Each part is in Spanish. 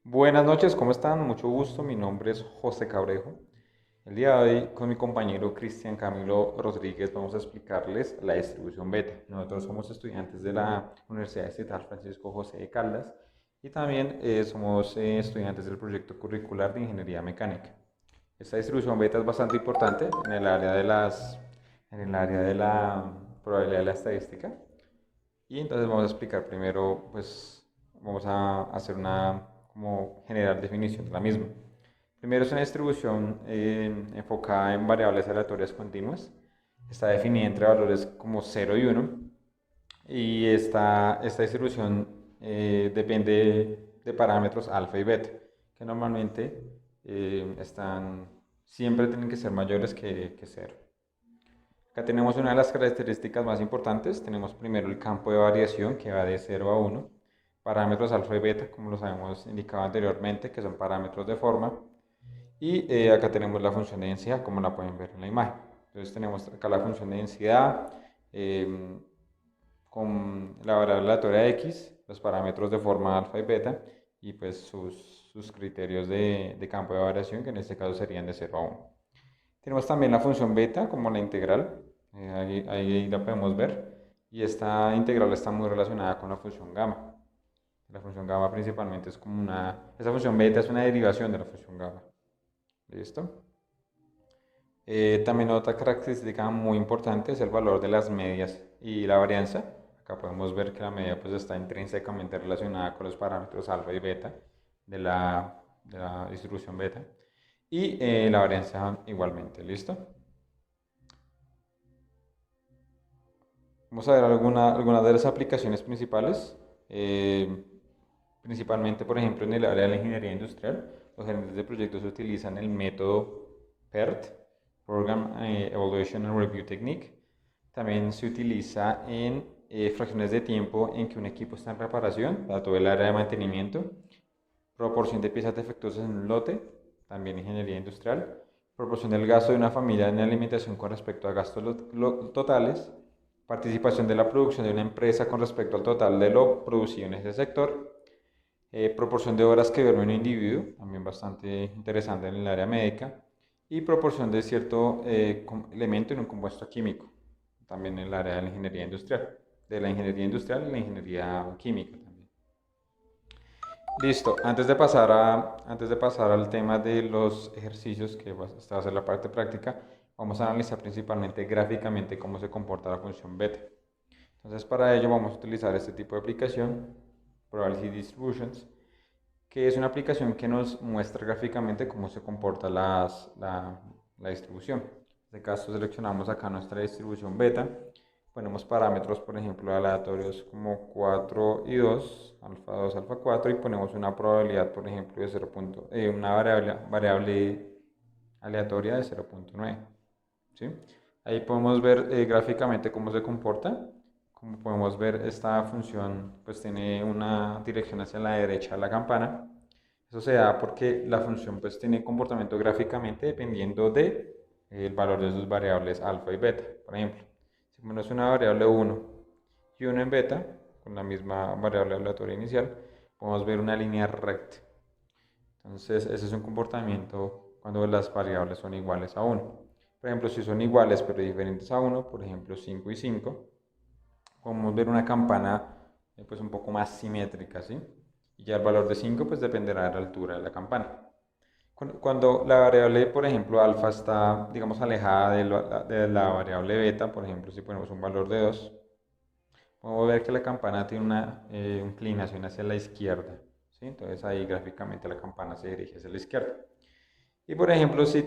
Buenas noches, ¿cómo están? Mucho gusto, mi nombre es José Cabrejo. El día de hoy con mi compañero Cristian Camilo Rodríguez vamos a explicarles la distribución beta. Nosotros somos estudiantes de la Universidad Estatal Francisco José de Caldas y también somos estudiantes del proyecto curricular de Ingeniería Mecánica. Esta distribución beta es bastante importante en el área de la probabilidad de la estadística. Y entonces vamos a explicar primero, pues vamos a hacer una como general definición de la misma. Primero es una distribución enfocada en variables aleatorias continuas. Está definida entre valores como 0 y 1. Y esta distribución depende de parámetros alfa y beta, que normalmente siempre tienen que ser mayores que 0. Acá tenemos una de las características más importantes. Tenemos primero el campo de variación que va de 0 a 1. Parámetros alfa y beta, como los habíamos indicado anteriormente, que son parámetros de forma. Y acá tenemos la función de densidad, como la pueden ver en la imagen. Entonces tenemos acá la función de densidad eh, con la variable aleatoria x, los parámetros de forma alfa y beta, y pues sus criterios de campo de variación, que en este caso serían de 0 a 1. Tenemos también la función beta como la integral, ahí la podemos ver, y esta integral está muy relacionada con la función gamma. La función gamma principalmente es como esta función beta es una derivación de la función gamma. ¿Listo? También otra característica muy importante es el valor de las medias y la varianza. Acá podemos ver que la media pues está intrínsecamente relacionada con los parámetros alfa y beta de la distribución beta y la varianza igualmente. ¿Listo? Vamos a ver algunas de las aplicaciones principales, eh, principalmente, por ejemplo, en el área de la ingeniería industrial. Los gerentes de proyectos utilizan el método PERT, Program Evaluation and Review Technique. También se utiliza en fracciones de tiempo en que un equipo está en reparación, para todo el área de mantenimiento, proporción de piezas defectuosas en un lote, también ingeniería industrial, proporción del gasto de una familia en alimentación con respecto a gastos totales, participación de la producción de una empresa con respecto al total de lo producido en ese sector, proporción de horas que duerme un individuo, también bastante interesante en el área médica, y proporción de cierto elemento en un compuesto químico, también en el área de la ingeniería industrial, y la ingeniería química también. Listo, antes de pasar al tema de los ejercicios, esta va a ser la parte práctica, vamos a analizar principalmente gráficamente cómo se comporta la función beta. Entonces, para ello vamos a utilizar este tipo de aplicación, Probability Distributions, que es una aplicación que nos muestra gráficamente cómo se comporta la distribución. En este caso seleccionamos acá nuestra distribución beta, ponemos parámetros, por ejemplo, aleatorios como 4 y 2, alfa 2, alfa 4, y ponemos una probabilidad, por ejemplo, de 0. Una variable aleatoria de 0.9. ¿Sí? Ahí podemos ver gráficamente cómo se comporta. Como podemos ver, esta función pues tiene una dirección hacia la derecha de la campana. Eso se da porque la función pues tiene comportamiento gráficamente dependiendo de el valor de sus variables alfa y beta. Por ejemplo, si ponemos una variable 1 y 1 en beta, con la misma variable aleatoria inicial, podemos ver una línea recta. Entonces, ese es un comportamiento cuando las variables son iguales a 1. Por ejemplo, si son iguales pero diferentes a 1, por ejemplo 5 y 5, podemos ver una campana pues un poco más simétrica, ¿sí? Y ya el valor de 5 pues dependerá de la altura de la campana. Cuando la variable, por ejemplo, alfa está, digamos, alejada de la variable beta, por ejemplo, si ponemos un valor de 2, podemos ver que la campana tiene una inclinación hacia la izquierda, ¿sí? Entonces ahí gráficamente la campana se dirige hacia la izquierda. Y por ejemplo, si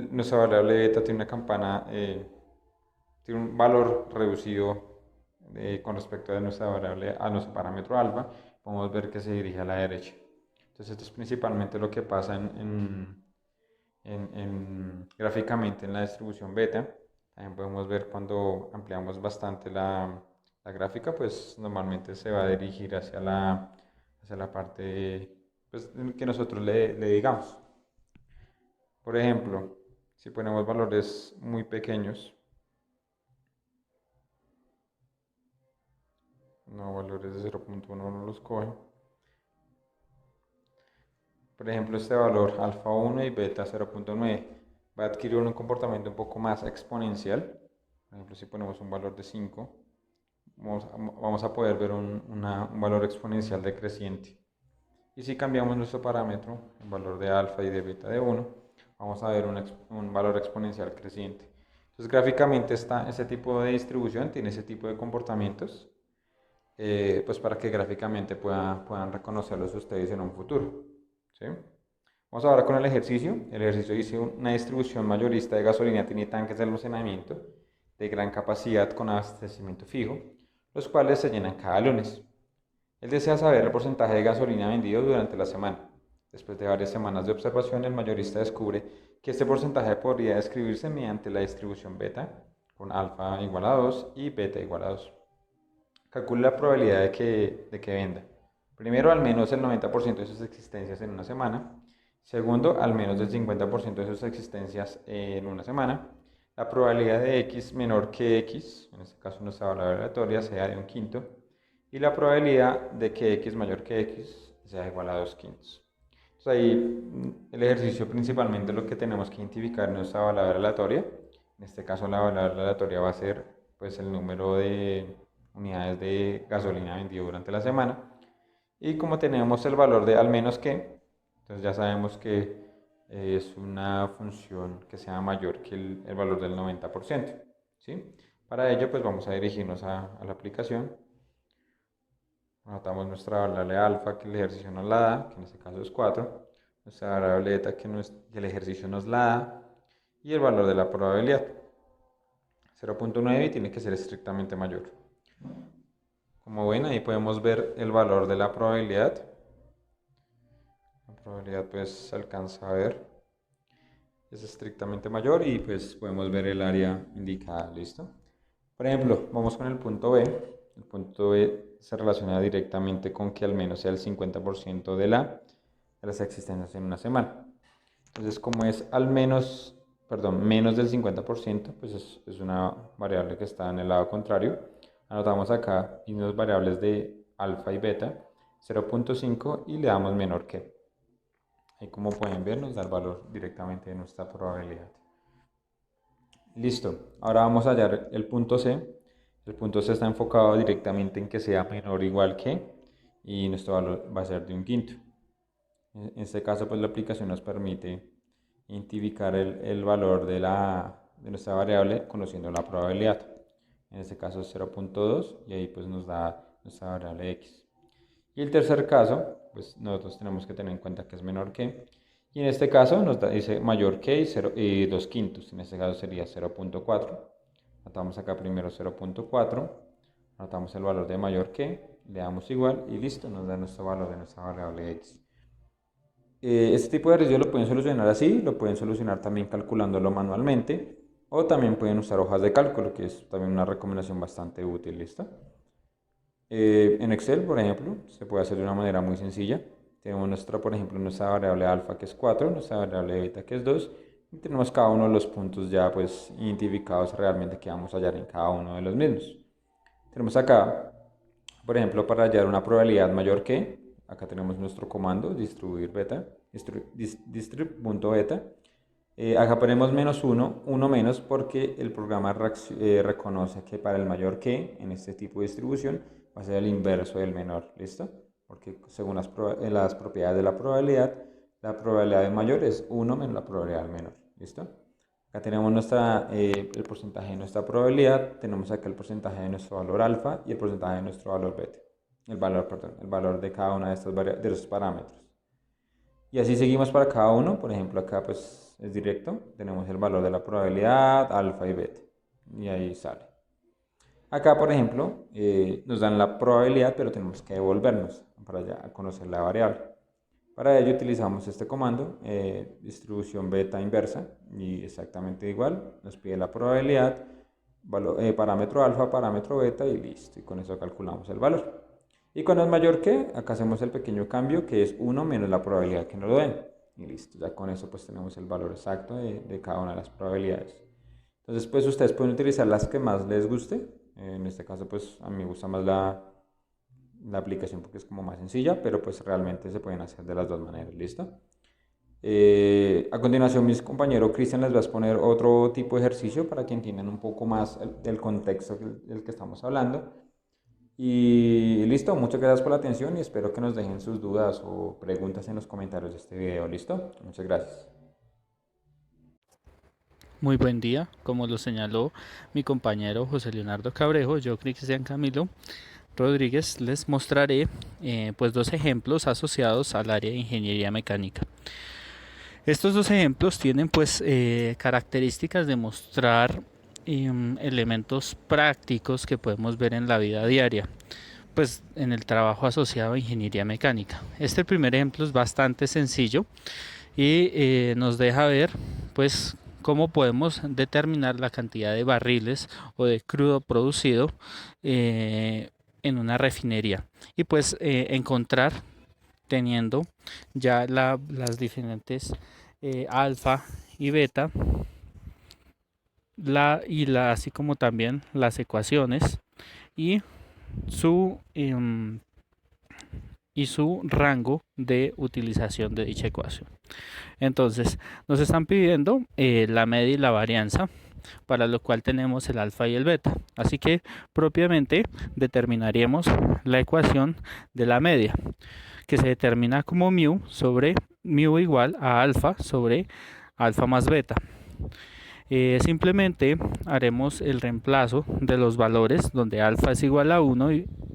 nuestra variable beta tiene una campana, tiene un valor reducido con respecto a nuestra variable, a nuestro parámetro alfa, podemos ver que se dirige a la derecha. Entonces esto es principalmente lo que pasa gráficamente en la distribución beta. También podemos ver cuando ampliamos bastante la gráfica, pues normalmente se va a dirigir hacia la parte pues, que nosotros le digamos. Por ejemplo, si ponemos valores muy pequeños, no valores de 0.1 no los coge, por ejemplo, este valor alfa 1 y beta 0.9 va a adquirir un comportamiento un poco más exponencial. Por ejemplo, si ponemos un valor de 5, vamos a poder ver un valor exponencial decreciente. Y si cambiamos nuestro parámetro, el valor de alfa y de beta de 1, vamos a ver un valor exponencial creciente. Entonces, gráficamente este tipo de distribución tiene ese tipo de comportamientos, pues para que gráficamente puedan reconocerlos ustedes en un futuro. ¿Sí? Vamos ahora con el ejercicio. El ejercicio dice una distribución mayorista de gasolina tiene tanques de almacenamiento de gran capacidad con abastecimiento fijo, los cuales se llenan cada lunes. Él desea saber el porcentaje de gasolina vendido durante la semana. Después de varias semanas de observación, el mayorista descubre que este porcentaje podría describirse mediante la distribución beta, con alfa igual a 2 y beta igual a 2. Calcule la probabilidad de que venda. Primero, al menos el 90% de sus existencias en una semana. Segundo, al menos el 50% de sus existencias en una semana. La probabilidad de x menor que x, en este caso nuestra variable aleatoria, sea de un quinto. Y la probabilidad de que x mayor que x sea igual a 2 quintos. Entonces ahí el ejercicio principalmente lo que tenemos que identificar es nuestra variable aleatoria. En este caso la variable aleatoria va a ser pues el número de unidades de gasolina vendido durante la semana. Y como tenemos el valor de al menos que, entonces ya sabemos que es una función que sea mayor que el valor del 90%. ¿Sí? Para ello pues vamos a dirigirnos a la aplicación. Anotamos nuestra variable alfa que el ejercicio nos la da, que en este caso es 4. Nuestra variable beta que el ejercicio nos la da. Y el valor de la probabilidad. 0.9 tiene que ser estrictamente mayor. Como ven, ahí podemos ver el valor de la probabilidad. La probabilidad pues se alcanza a ver. Es estrictamente mayor y pues podemos ver el área indicada. ¿Listo? Por ejemplo, vamos con el punto B. El punto B se relaciona directamente con que al menos sea el 50% de las existencias en una semana. Entonces, como es menos del 50%, pues es una variable que está en el lado contrario. Anotamos acá unas variables de alfa y beta, 0.5 y le damos menor que. Ahí como pueden ver nos da el valor directamente de nuestra probabilidad. Listo, ahora vamos a hallar el punto C. El punto C está enfocado directamente en que sea menor o igual que y nuestro valor va a ser de un quinto. En este caso pues la aplicación nos permite identificar el valor de nuestra variable conociendo la probabilidad. En este caso es 0.2 y ahí pues nos da nuestra variable x. Y el tercer caso, pues nosotros tenemos que tener en cuenta que es menor que. Y en este caso dice mayor que y 2 quintos. En este caso sería 0.4. Anotamos acá primero 0.4. Anotamos el valor de mayor que. Le damos igual y listo, nos da nuestro valor de nuestra variable x. Este tipo de ejercicio lo pueden solucionar así, lo pueden solucionar también calculándolo manualmente o también pueden usar hojas de cálculo, que es también una recomendación bastante útil, ¿listo? En Excel, por ejemplo, se puede hacer de una manera muy sencilla. Tenemos por ejemplo, nuestra variable alfa que es 4, nuestra variable beta que es 2 y tenemos cada uno de los puntos ya pues identificados realmente que vamos a hallar en cada uno de los mismos. Tenemos acá, por ejemplo, para hallar una probabilidad mayor que, acá tenemos nuestro comando, distribuir beta, distrib.beta. Acá ponemos menos 1, 1 menos porque el programa reconoce que para el mayor que, en este tipo de distribución, va a ser el inverso del menor, ¿listo? Porque según las propiedades de la probabilidad de mayor es 1 menos la probabilidad del menor, ¿listo? Acá tenemos el porcentaje de nuestra probabilidad, tenemos acá el porcentaje de nuestro valor alfa y el porcentaje de nuestro valor beta. El valor de cada uno de esos parámetros. Y así seguimos para cada uno, por ejemplo acá pues es directo, tenemos el valor de la probabilidad, alfa y beta, y ahí sale. Acá por ejemplo nos dan la probabilidad, pero tenemos que devolvernos para ya conocer la variable. Para ello utilizamos este comando, distribución beta inversa, y exactamente igual, nos pide la probabilidad, parámetro alfa, parámetro beta y listo, y con eso calculamos el valor. Y cuando es mayor que, acá hacemos el pequeño cambio que es 1 menos la probabilidad que nos lo den. Y listo, ya con eso pues tenemos el valor exacto de cada una de las probabilidades. Entonces pues ustedes pueden utilizar las que más les guste. En este caso pues a mí me gusta más la aplicación porque es como más sencilla, pero pues realmente se pueden hacer de las dos maneras, ¿listo? A continuación, mis compañero Cristian les va a exponer otro tipo de ejercicio para que entiendan un poco más el contexto del que estamos hablando. Y listo, muchas gracias por la atención y espero que nos dejen sus dudas o preguntas en los comentarios de este video, ¿listo? Muchas gracias. Muy buen día, como lo señaló mi compañero José Leonardo Cabrejo, yo Cristian Camilo Rodríguez les mostraré pues dos ejemplos asociados al área de ingeniería mecánica. Estos dos ejemplos tienen pues características de mostrar elementos prácticos que podemos ver en la vida diaria, pues en el trabajo asociado a ingeniería mecánica. Este primer ejemplo es bastante sencillo y nos deja ver pues cómo podemos determinar la cantidad de barriles o de crudo producido en una refinería y pues encontrar teniendo ya las diferentes alfa y beta así como también las ecuaciones y su rango de utilización de dicha ecuación. Entonces nos están pidiendo la media y la varianza, para lo cual tenemos el alfa y el beta, así que propiamente determinaríamos la ecuación de la media, que se determina como mu igual a alfa sobre alfa más beta. Simplemente haremos el reemplazo de los valores donde alfa es igual a 1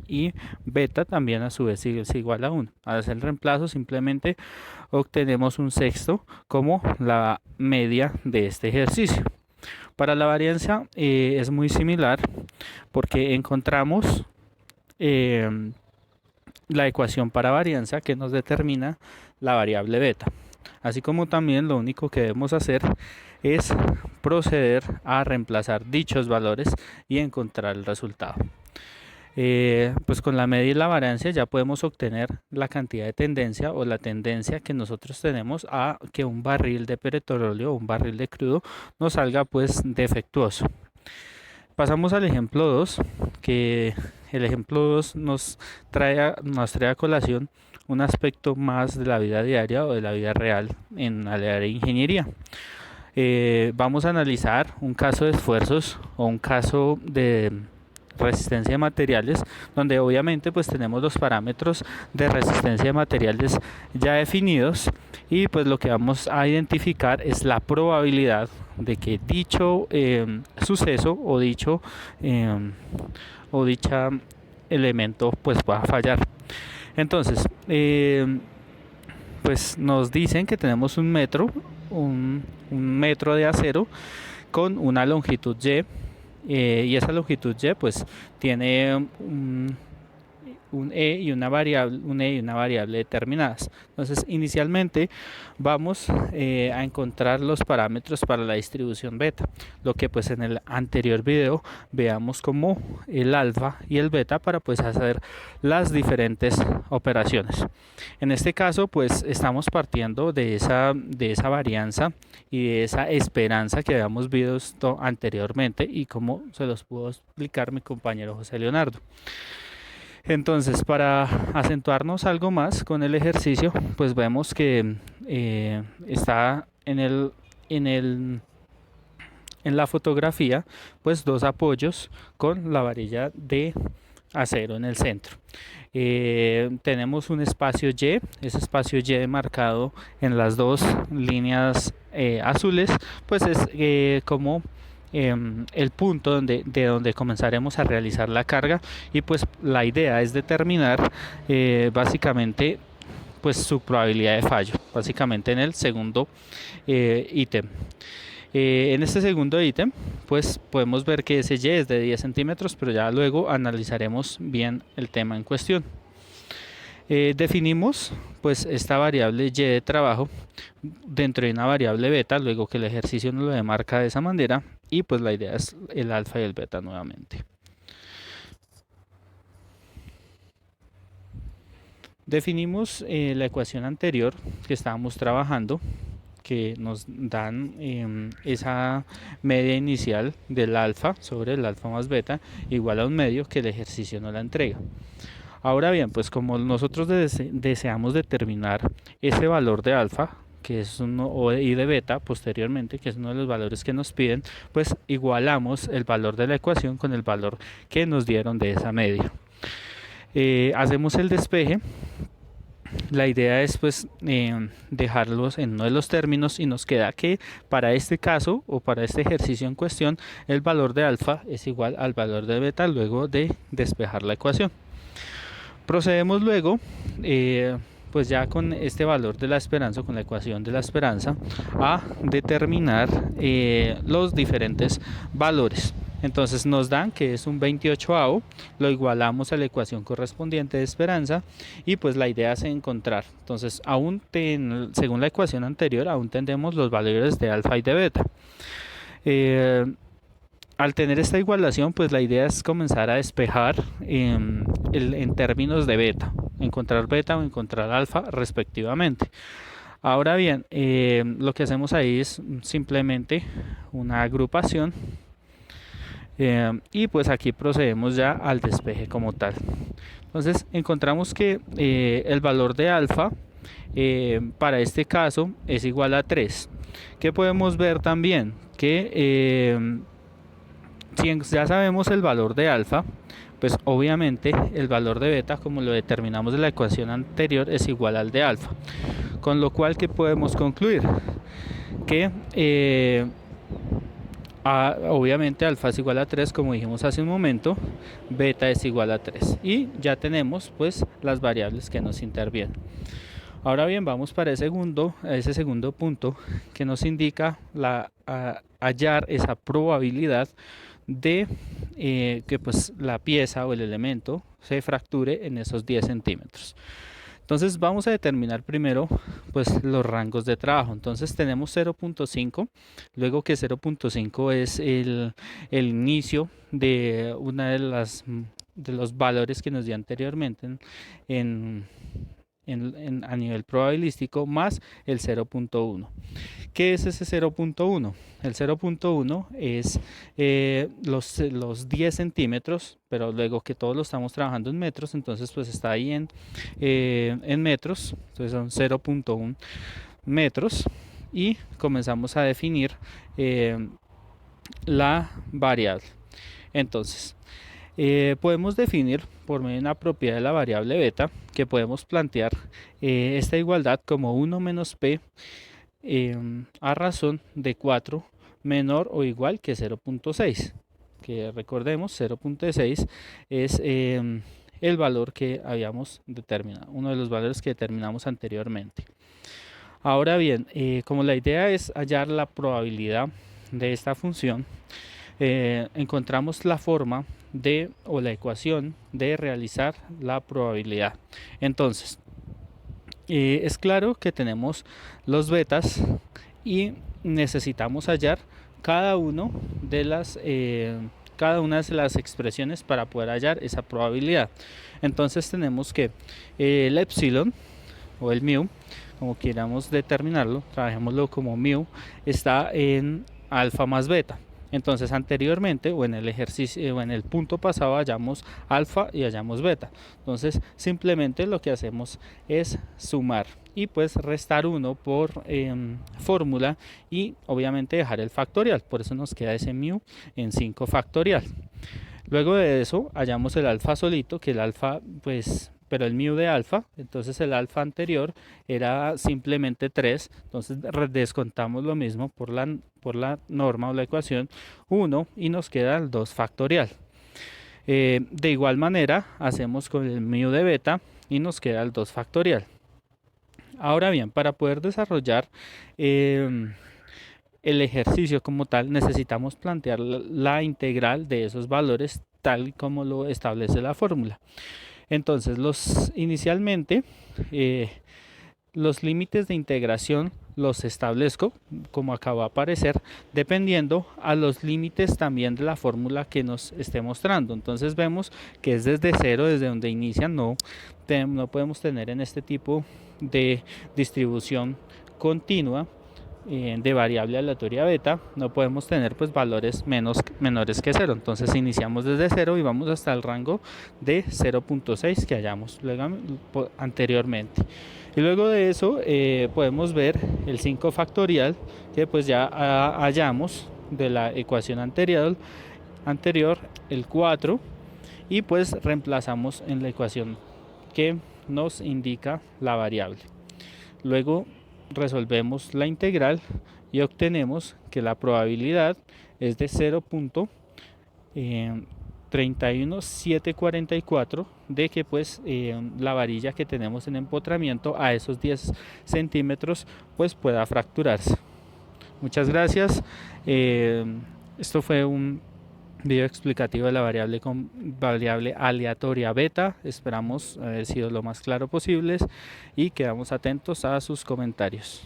y beta también a su vez es igual a 1. Al hacer el reemplazo simplemente obtenemos un sexto como la media de este ejercicio. Para la varianza es muy similar porque encontramos la ecuación para varianza que nos determina la variable beta. Así como también lo único que debemos hacer es proceder a reemplazar dichos valores y encontrar el resultado. Pues con la media y la varianza ya podemos obtener la cantidad de tendencia o la tendencia que nosotros tenemos a que un barril de petróleo o un barril de crudo nos salga pues defectuoso. Pasamos al ejemplo 2, que el ejemplo 2 nos trae a colación un aspecto más de la vida diaria o de la vida real en el área de ingeniería. Vamos a analizar un caso de esfuerzos o un caso de resistencia de materiales, donde obviamente pues tenemos los parámetros de resistencia de materiales ya definidos y pues lo que vamos a identificar es la probabilidad de que dicho suceso o dicha elemento pues pueda fallar. Entonces pues nos dicen que tenemos un metro de acero con una longitud y, y esa longitud y pues tiene un e y una variable determinadas. Entonces inicialmente vamos a encontrar los parámetros para la distribución beta, lo que pues en el anterior video veamos como el alfa y el beta para pues hacer las diferentes operaciones. En este caso pues estamos partiendo de esa varianza y de esa esperanza que habíamos visto anteriormente y como se los pudo explicar mi compañero José Leonardo. Entonces, para acentuarnos algo más con el ejercicio, pues vemos que está en la fotografía, pues dos apoyos con la varilla de acero en el centro. Tenemos un espacio Y, ese espacio Y marcado en las dos líneas azules, pues es como el punto de donde comenzaremos a realizar la carga y pues la idea es determinar básicamente pues su probabilidad de fallo, básicamente en el segundo ítem. En este segundo ítem pues podemos ver que ese Y es de 10 centímetros, pero ya luego analizaremos bien el tema en cuestión. Definimos pues esta variable Y de trabajo dentro de una variable beta, luego que el ejercicio nos lo demarca de esa manera, y pues la idea es el alfa y el beta nuevamente. Definimos la ecuación anterior que estábamos trabajando, que nos dan esa media inicial del alfa sobre el alfa más beta igual a un medio que el ejercicio nos la entrega. Ahora bien, pues como nosotros deseamos determinar ese valor de alfa, que es uno, y de beta posteriormente, que es uno de los valores que nos piden, pues igualamos el valor de la ecuación con el valor que nos dieron de esa media. Hacemos el despeje. La idea es pues dejarlos en uno de los términos y nos queda que para este caso o para este ejercicio en cuestión el valor de alfa es igual al valor de beta luego de despejar la ecuación. Procedemos luego pues ya con este valor de la esperanza, con la ecuación de la esperanza, a determinar los diferentes valores. Entonces nos dan que es un 28avo, lo igualamos a la ecuación correspondiente de esperanza y pues la idea es encontrar. Entonces aún según la ecuación anterior aún tendremos los valores de alfa y de beta. Al tener esta igualación, pues la idea es comenzar a despejar en términos de beta, encontrar beta o encontrar alfa respectivamente. Ahora bien, lo que hacemos ahí es simplemente una agrupación y pues aquí procedemos ya al despeje como tal. Entonces encontramos que el valor de alfa para este caso es igual a 3. ¿Qué podemos ver también? Que si ya sabemos el valor de alfa, pues obviamente el valor de beta, como lo determinamos en la ecuación anterior, es igual al de alfa. Con lo cual, ¿qué podemos concluir? Que obviamente alfa es igual a 3, como dijimos hace un momento, beta es igual a 3. Y ya tenemos pues las variables que nos intervienen. Ahora bien, vamos para ese segundo punto que nos indica hallar esa probabilidad de que pues la pieza o el elemento se fracture en esos 10 centímetros. Entonces vamos a determinar primero pues los rangos de trabajo. Entonces tenemos 0.5, luego que 0.5 es el inicio de una de los valores que nos dio anteriormente a nivel probabilístico, más el 0.1. ¿Qué es ese 0.1? El 0.1 es los 10 centímetros, pero luego que todos lo estamos trabajando en metros, entonces pues está ahí en metros, entonces son 0.1 metros y comenzamos a definir la variable. Entonces, podemos definir por medio de una propiedad de la variable beta que podemos plantear esta igualdad como 1 menos p a razón de 4 menor o igual que 0.6, que recordemos 0.6 es el valor que habíamos determinado, uno de los valores que determinamos anteriormente. Ahora bien, como la idea es hallar la probabilidad de esta función, encontramos la forma o la ecuación de realizar la probabilidad. Entonces, es claro que tenemos los betas y necesitamos hallar cada una de las expresiones para poder hallar esa probabilidad. Entonces tenemos que el epsilon o el mu, como queramos determinarlo, trabajémoslo como mu, está en alfa más beta. Entonces anteriormente o en el ejercicio o en el punto pasado hallamos alfa y hallamos beta. Entonces simplemente lo que hacemos es sumar y pues restar 1 por fórmula y obviamente dejar el factorial. Por eso nos queda ese mu en 5 factorial. Luego de eso hallamos el alfa solito, que el alfa pues pero el mu de alfa, entonces el alfa anterior era simplemente 3, entonces descontamos lo mismo por la norma o la ecuación 1 y nos queda el 2 factorial. De igual manera hacemos con el mu de beta y nos queda el 2 factorial. Ahora bien, para poder desarrollar el ejercicio como tal, necesitamos plantear la integral de esos valores tal como lo establece la fórmula. Entonces, inicialmente los límites de integración los establezco, como acaba de aparecer, dependiendo a los límites también de la fórmula que nos esté mostrando. Entonces vemos que es desde cero, desde donde inician, no podemos tener en este tipo de distribución continua de variable aleatoria beta, no podemos tener pues valores menores que 0. Entonces iniciamos desde 0 y vamos hasta el rango de 0.6 que hallamos anteriormente. Y luego de eso podemos ver el 5 factorial que pues ya hallamos de la ecuación anterior, el 4, y pues reemplazamos en la ecuación que nos indica la variable. Luego resolvemos la integral y obtenemos que la probabilidad es de 0.31744 de que pues la varilla que tenemos en empotramiento a esos 10 centímetros pues pueda fracturarse. Muchas gracias. Esto fue un video explicativo de la variable aleatoria beta. Esperamos haber sido lo más claro posible y quedamos atentos a sus comentarios.